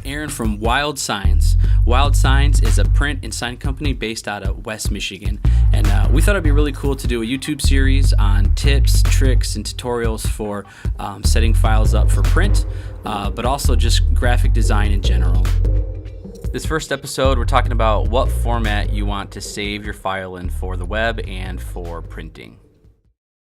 Aaron from Wilde Signs. Wilde Signs is a print and sign company based out of West Michigan. And we thought it'd be really cool to do a YouTube series on tips, tricks, and tutorials for setting files up for print, but also just graphic design in general. This first episode, we're talking about what format you want to save your file in for the web and for printing.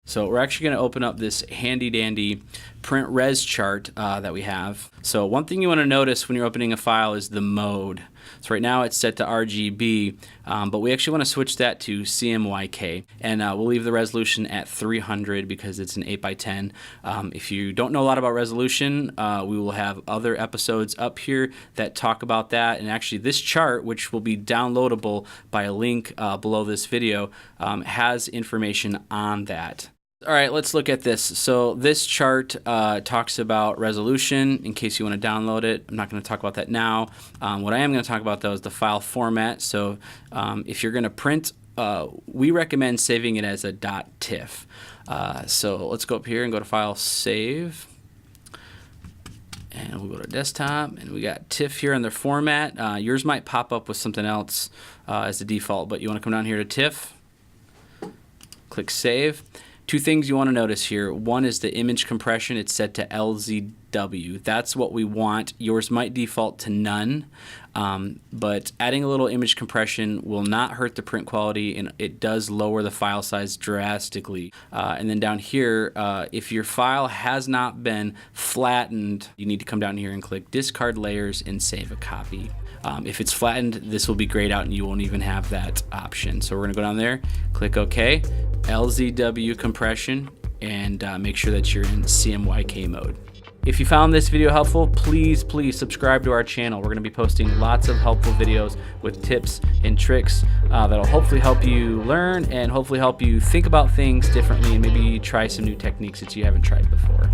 So we're actually going to open up this handy dandy print res chart that we have. So one thing you want to notice when you're opening a file is the mode. So right now it's set to RGB, but we actually want to switch that to CMYK, and we'll leave the resolution at 300 because it's an 8x10. If you don't know a lot about resolution, we will have other episodes up here that talk about that, and actually this chart, which will be downloadable by a link below this video, has information on that. All right, let's look at this. So this chart talks about resolution in case you want to download it. I'm not going to talk about that now. What I am going to talk about, though, is the file format. So if you're going to print, we recommend saving it as a .tiff. So let's go up here and go to File, Save. And we'll go to Desktop, and we got TIFF here in the format. Yours might pop up with something else as the default, but you want to come down here to TIFF, click Save. Two things you want to notice here. One is the image compression. It's set to LZW. That's what we want. Yours might default to none, but adding a little image compression will not hurt the print quality, and it does lower the file size drastically. And then down here, if your file has not been flattened, you need to come down here and click Discard Layers and save a copy. If it's flattened, this will be grayed out and you won't even have that option. So we're going to go down there, click OK, LZW compression, and make sure that you're in CMYK mode. If you found this video helpful, please subscribe to our channel. We're going to be posting lots of helpful videos with tips and tricks that'll hopefully help you learn and hopefully help you think about things differently and maybe try some new techniques that you haven't tried before.